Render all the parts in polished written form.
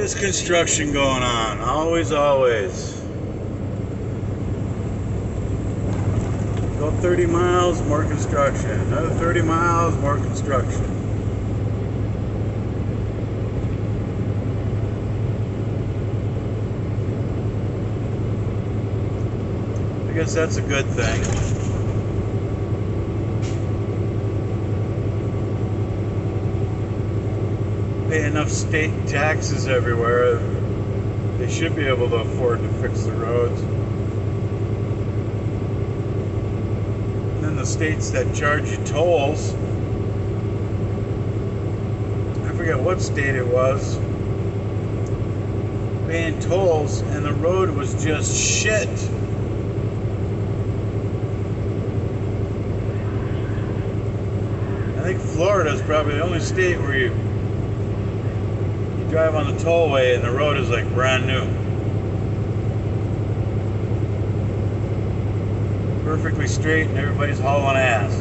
Always construction going on. Always, always. Go 30 miles, more construction. Another 30 miles, more construction. I guess that's a good thing. Pay enough state taxes everywhere, they should be able to afford to fix the roads. And then the states that charge you tolls, I forget what state it was, paying tolls and the road was just shit. I think Florida is probably the only state where you drive on the tollway and the road is like brand new. Perfectly straight and everybody's hauling ass.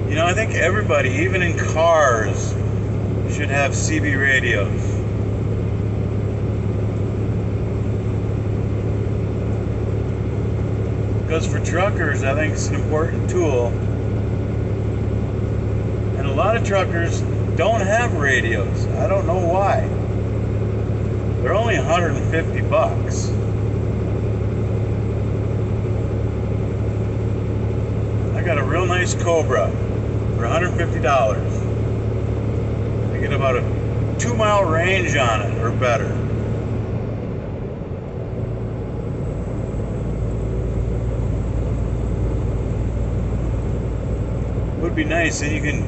You know, I think everybody, even in cars, should have CB radios. Because for truckers, I think it's an important tool. And a lot of truckers don't have radios. I don't know why. They're only 150 bucks. I got a real nice Cobra for $150. I get about a 2-mile range on it or better. Would be nice, and you can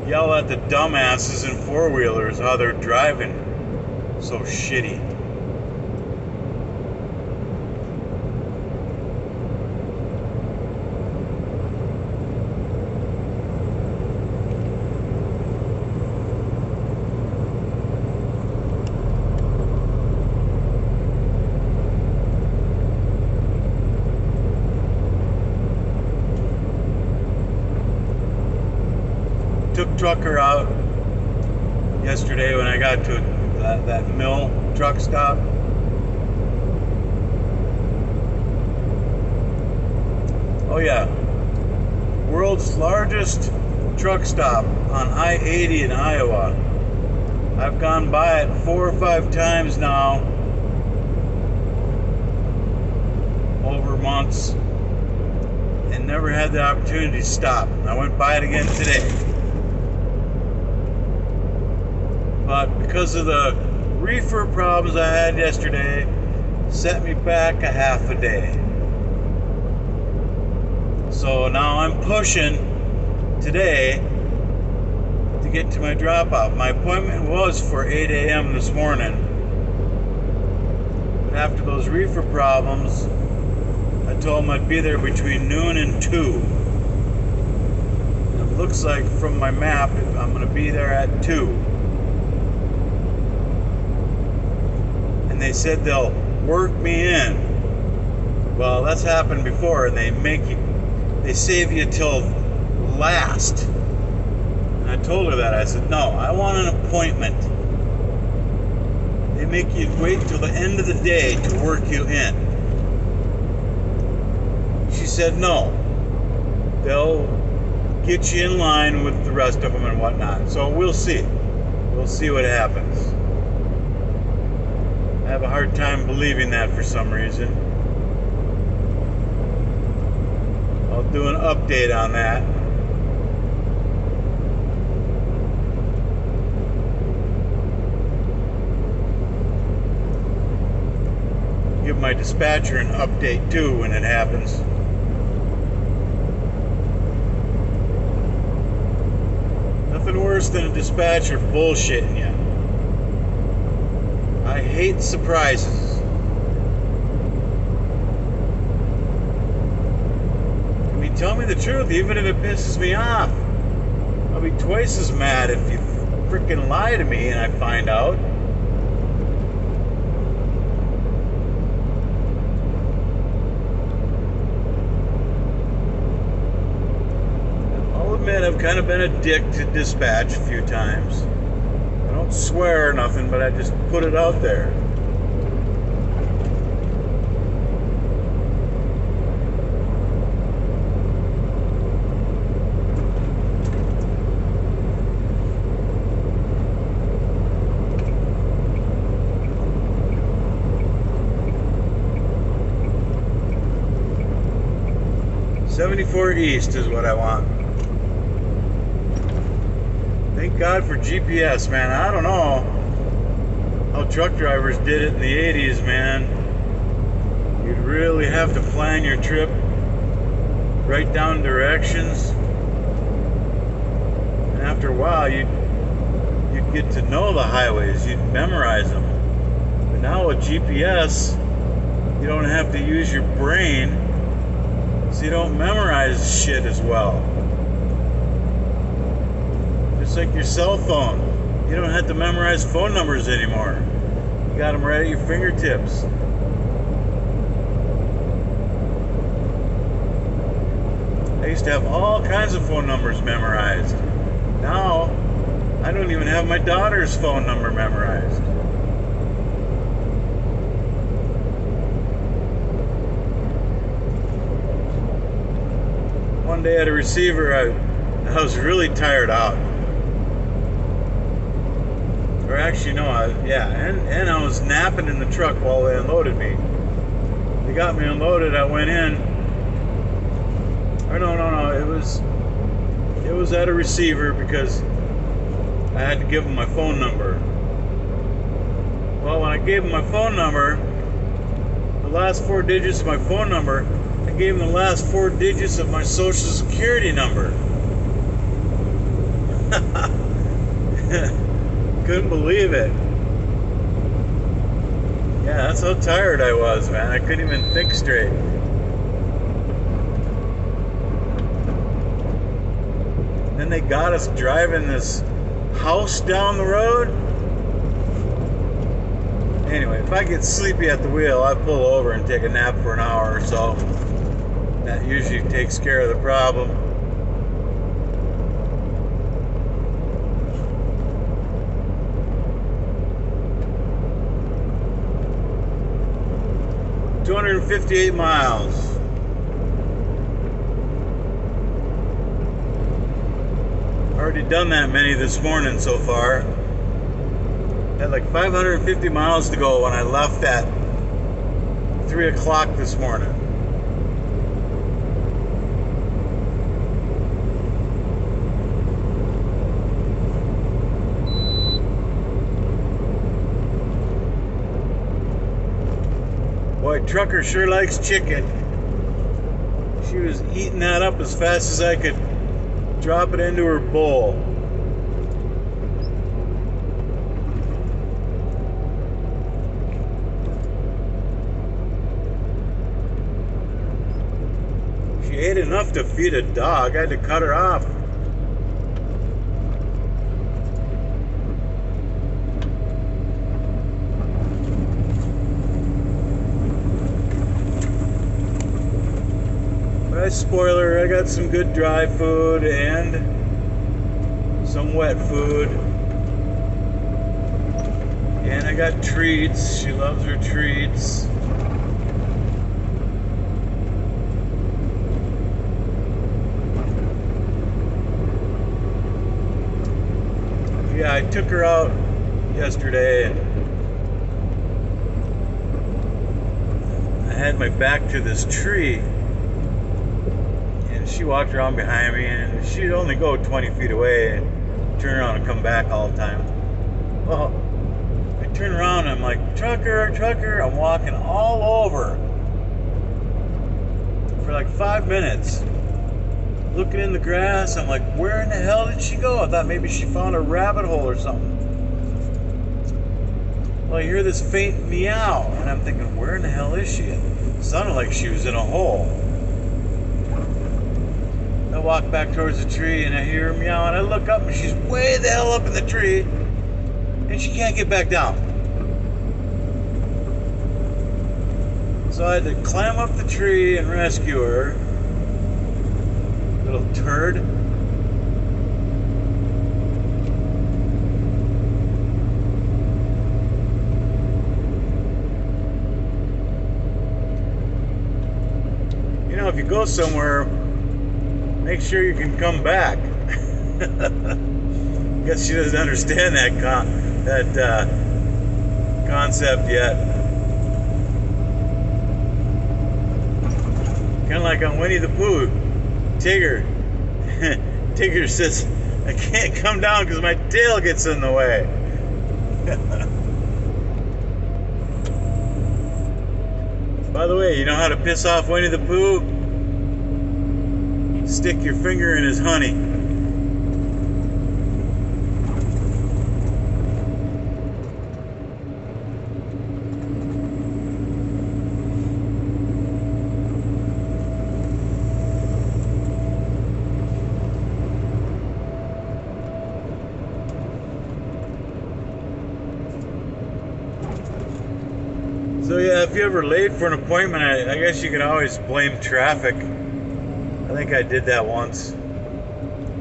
yell at the dumbasses in four-wheelers how they're driving so shitty. Took trucker out yesterday when I got to that mill truck stop. Oh yeah, world's largest truck stop on I-80 in Iowa. I've gone by it 4 or 5 times now over months and never had the opportunity to stop. I went by it again today. But because of the reefer problems I had yesterday, set me back a half a day. So now I'm pushing today to get to my drop-off. My appointment was for 8 a.m. this morning. After those reefer problems, I told them I'd be there between noon and 2. It looks like from my map I'm going to be there at 2. They said they'll work me in. Well, that's happened before, and they save you till last. And I told her that. I said, no, I want an appointment. They make you wait till the end of the day to work you in. She said, no, they'll get you in line with the rest of them and whatnot. So we'll see. We'll see what happens. I have a hard time believing that for some reason. I'll do an update on that. Give my dispatcher an update too when it happens. Nothing worse than a dispatcher bullshitting you. I hate surprises. I mean, tell me the truth, even if it pisses me off. I'll be twice as mad if you freaking lie to me and I find out. I've kind of been a dick to dispatch a few times. I don't swear or nothing, but I just put it out there. '74 East is what I want. Thank God for GPS, man. I don't know how truck drivers did it in the 80s, man. You'd really have to plan your trip, write down directions, and after a while you'd get to know the highways, you'd memorize them. But now with GPS, you don't have to use your brain, so you don't memorize shit as well. Just like your cell phone. You don't have to memorize phone numbers anymore. You got them right at your fingertips. I used to have all kinds of phone numbers memorized. Now, I don't even have my daughter's phone number memorized. One day at a receiver, I was really tired out. Or actually, no, and I was napping in the truck while they unloaded me. They got me unloaded, I went in. Or no, it was at a receiver because I had to give them my phone number. Well, when I gave them my phone number, the last 4 digits of my phone number, I gave them the last 4 digits of my social security number. Couldn't believe it. Yeah, that's how tired I was, man. I couldn't even think straight. Then they got us driving this house down the road. Anyway, if I get sleepy at the wheel, I pull over and take a nap for an hour or so. That usually takes care of the problem. $258 miles. Already done that many this morning so far. Had like 550 miles to go when I left at 3 o'clock this morning. Boy, trucker sure likes chicken. She was eating that up as fast as I could drop it into her bowl. She ate enough to feed a dog. I had to cut her off. Spoiler, I got some good dry food and some wet food. And I got treats. She loves her treats. Yeah, I took her out yesterday and I had my back to this tree. She walked around behind me and she'd only go 20 feet away and turn around and come back all the time. Well, I turn around and I'm like, trucker, trucker. I'm walking all over for like 5 minutes. Looking in the grass. I'm like, where in the hell did she go? I thought maybe she found a rabbit hole or something. Well, I hear this faint meow and I'm thinking, where in the hell is she? It sounded like she was in a hole. I walk back towards the tree and I hear her meow and I look up and she's way the hell up in the tree and she can't get back down. So I had to climb up the tree and rescue her. Little turd. go somewhere, make sure you can come back. Guess she doesn't understand that concept yet. Kind of like on Winnie the Pooh, Tigger. Tigger says, "I can't come down because my tail gets in the way." By the way, you know how to piss off Winnie the Pooh? Stick your finger in his honey. So yeah, if you're ever late for an appointment, I guess you can always blame traffic. I think I did that once.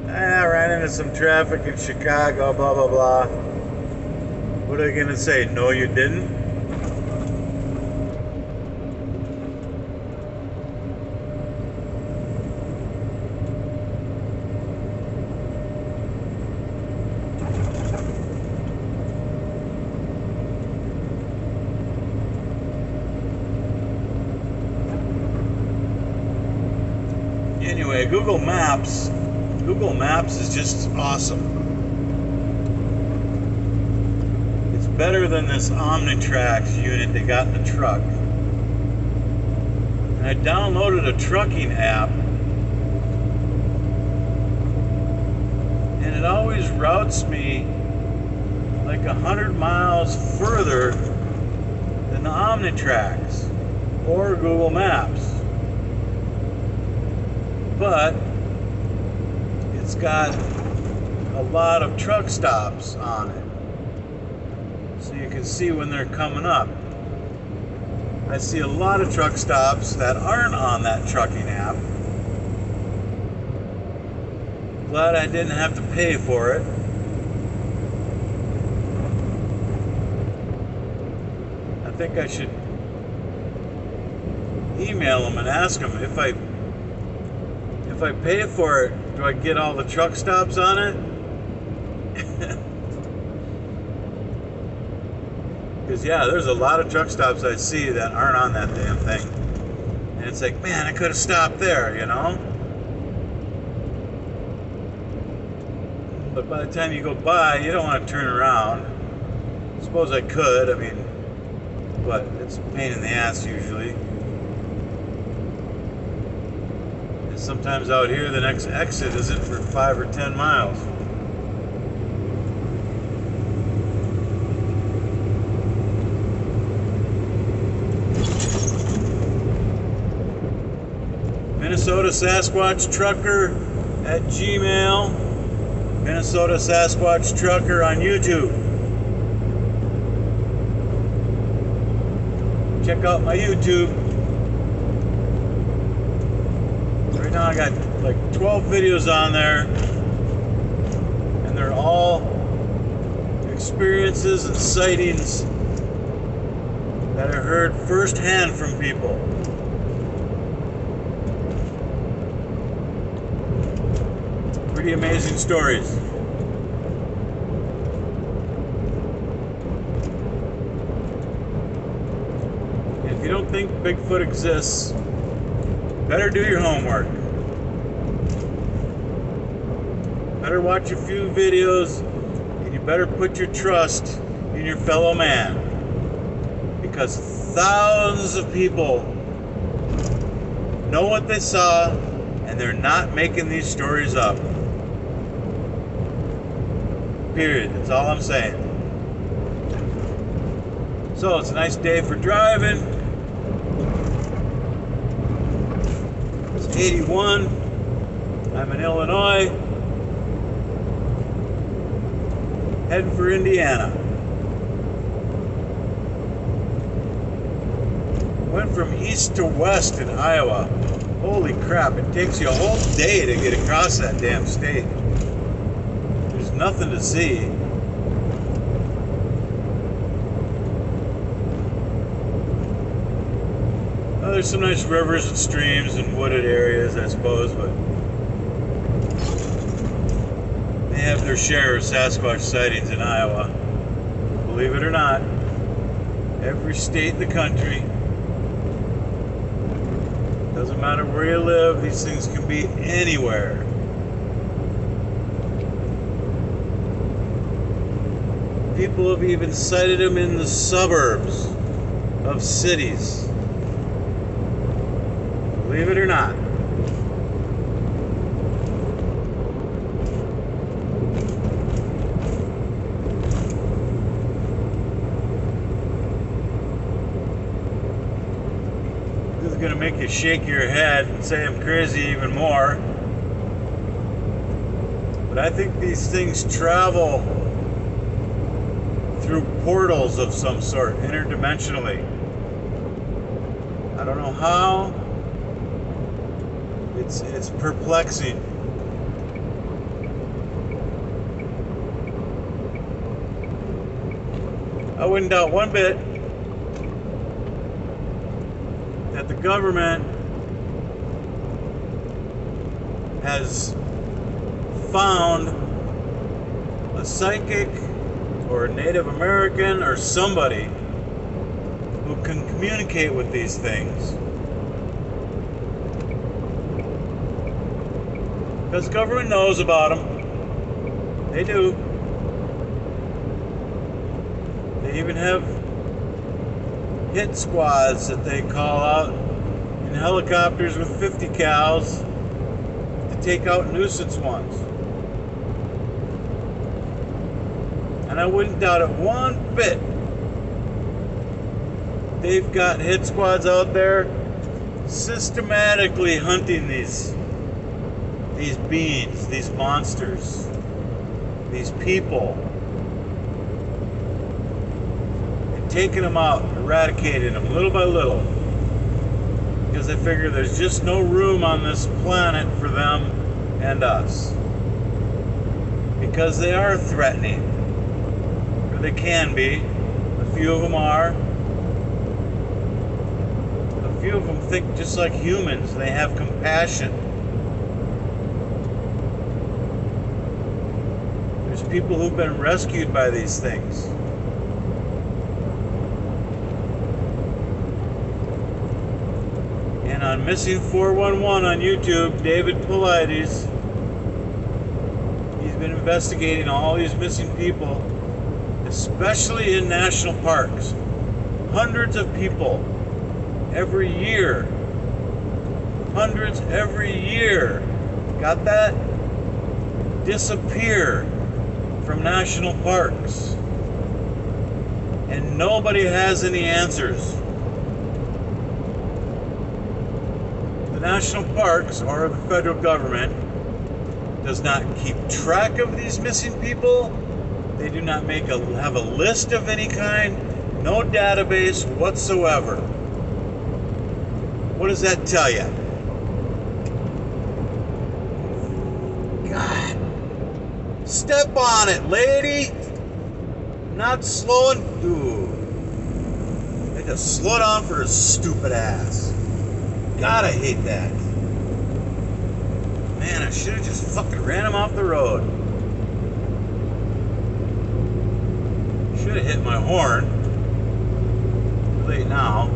I ran into some traffic in Chicago, blah, blah, blah. What are they gonna say? No, you didn't? Anyway, Google Maps is just awesome. It's better than this Omnitrax unit they got in the truck. And I downloaded a trucking app, and it always routes me like 100 miles further than the Omnitrax or Google Maps. But it's got a lot of truck stops on it, so you can see when they're coming up. I see a lot of truck stops that aren't on that trucking app. Glad I didn't have to pay for it. I think I should email them and ask them if I pay for it, do I get all the truck stops on it? Because yeah, there's a lot of truck stops I see that aren't on that damn thing. And it's like, man, I could have stopped there, you know? But by the time you go by, you don't want to turn around. I suppose I could, I mean, but it's a pain in the ass usually. Sometimes out here, the next exit isn't for 5 or 10 miles. Minnesota Sasquatch Trucker at Gmail. Minnesota Sasquatch Trucker on YouTube. Check out my YouTube. Right now I got like 12 videos on there, and they're all experiences and sightings that I heard firsthand from people. Pretty amazing stories. If you don't think Bigfoot exists, better do your homework. Better watch a few videos, and you better put your trust in your fellow man. Because thousands of people know what they saw, and they're not making these stories up. Period. That's all I'm saying. So it's a nice day for driving. It's 81. I'm in Illinois. Heading for Indiana. Went from east to west in Iowa. Holy crap, it takes you a whole day to get across that damn state. There's nothing to see. there's some nice rivers and streams and wooded areas, I suppose, but they have their share of Sasquatch sightings in Iowa. Believe it or not, every state in the country, doesn't matter where you live, these things can be anywhere. People have even sighted them in the suburbs of cities. Believe it or not. This is going to make you shake your head and say I'm crazy even more. But I think these things travel through portals of some sort, interdimensionally. I don't know how. It's perplexing. I wouldn't doubt one bit that the government has found a psychic or a Native American or somebody who can communicate with these things. Because the government knows about them. They do. They even have hit squads that they call out in helicopters with 50 cals to take out nuisance ones. And I wouldn't doubt it one bit. They've got hit squads out there systematically hunting these beings, these monsters, these people, and taking them out, eradicating them little by little, because they figure there's just no room on this planet for them and us, because they are threatening, or they can be. A few of them are. A few of them think just like humans. They have compassion. People who've been rescued by these things. And on Missing 411 on YouTube, David Paulides, he's been investigating all these missing people, especially in national parks. Hundreds of people every year. Hundreds every year. Got that? Disappear from national parks, and nobody has any answers. The national parks or the federal government does not keep track of these missing people. They do not have a list of any kind, no database whatsoever. What does that tell you? God. Step on it, lady. Not slowing. Ooh. They just slow down for his stupid ass. God, I hate that. Man, I should have just fucking ran him off the road. Should have hit my horn. Too late now.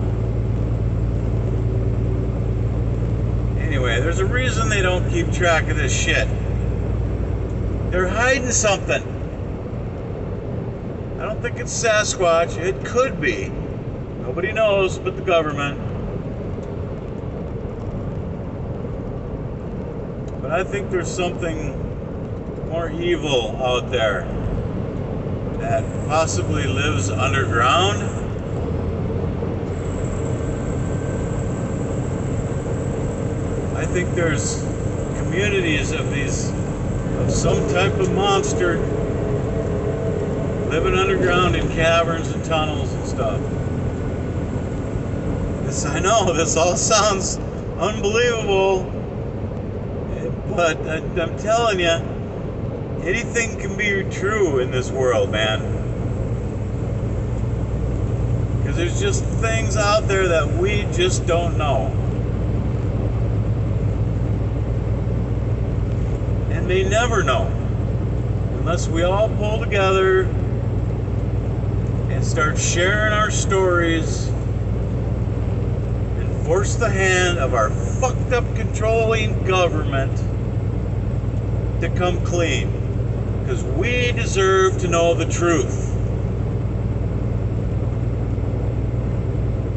Anyway, there's a reason they don't keep track of this shit. They're hiding something. I don't think it's Sasquatch. It could be. Nobody knows but the government. But I think there's something more evil out there that possibly lives underground. I think there's communities of some type of monster living underground in caverns and tunnels and stuff. I know this all sounds unbelievable, but I'm telling you, anything can be true in this world, man. Because there's just things out there that we just don't know. And may never know. Unless we all pull together and start sharing our stories and force the hand of our fucked up controlling government to come clean. Because we deserve to know the truth.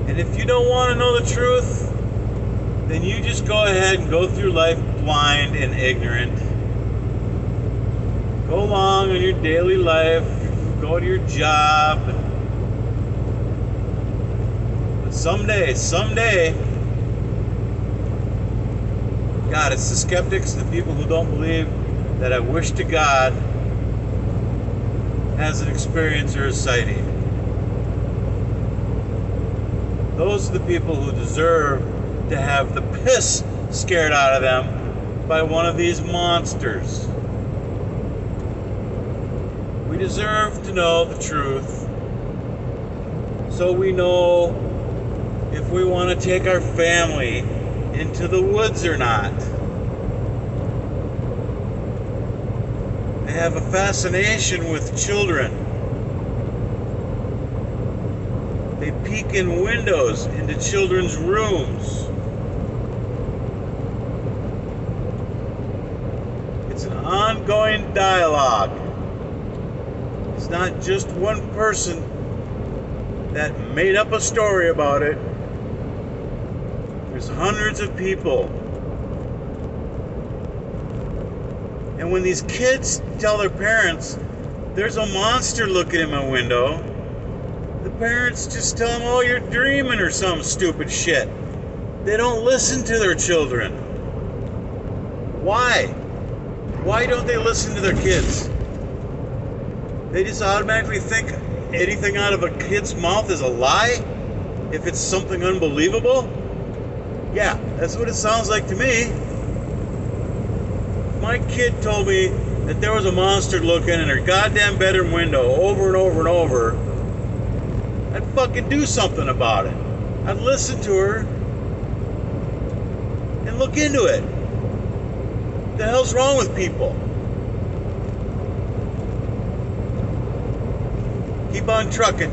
And if you don't want to know the truth, then you just go ahead and go through life blind and ignorant. Go along in your daily life, go to your job. But someday, God, it's the skeptics, the people who don't believe, that I wish to God has an experience or a sighting. Those are the people who deserve to have the piss scared out of them by one of these monsters. We deserve to know the truth so we know if we want to take our family into the woods or not. They have a fascination with children. They peek in windows into children's rooms. It's an ongoing dialogue. It's not just one person that made up a story about it. There's hundreds of people. And when these kids tell their parents, there's a monster looking in my window, the parents just tell them, oh, you're dreaming or some stupid shit. They don't listen to their children. Why? Why don't they listen to their kids? They just automatically think anything out of a kid's mouth is a lie? If it's something unbelievable? Yeah, that's what it sounds like to me. If my kid told me that there was a monster looking in her goddamn bedroom window over and over and over, I'd fucking do something about it. I'd listen to her and look into it. What the hell's wrong with people? Keep on trucking.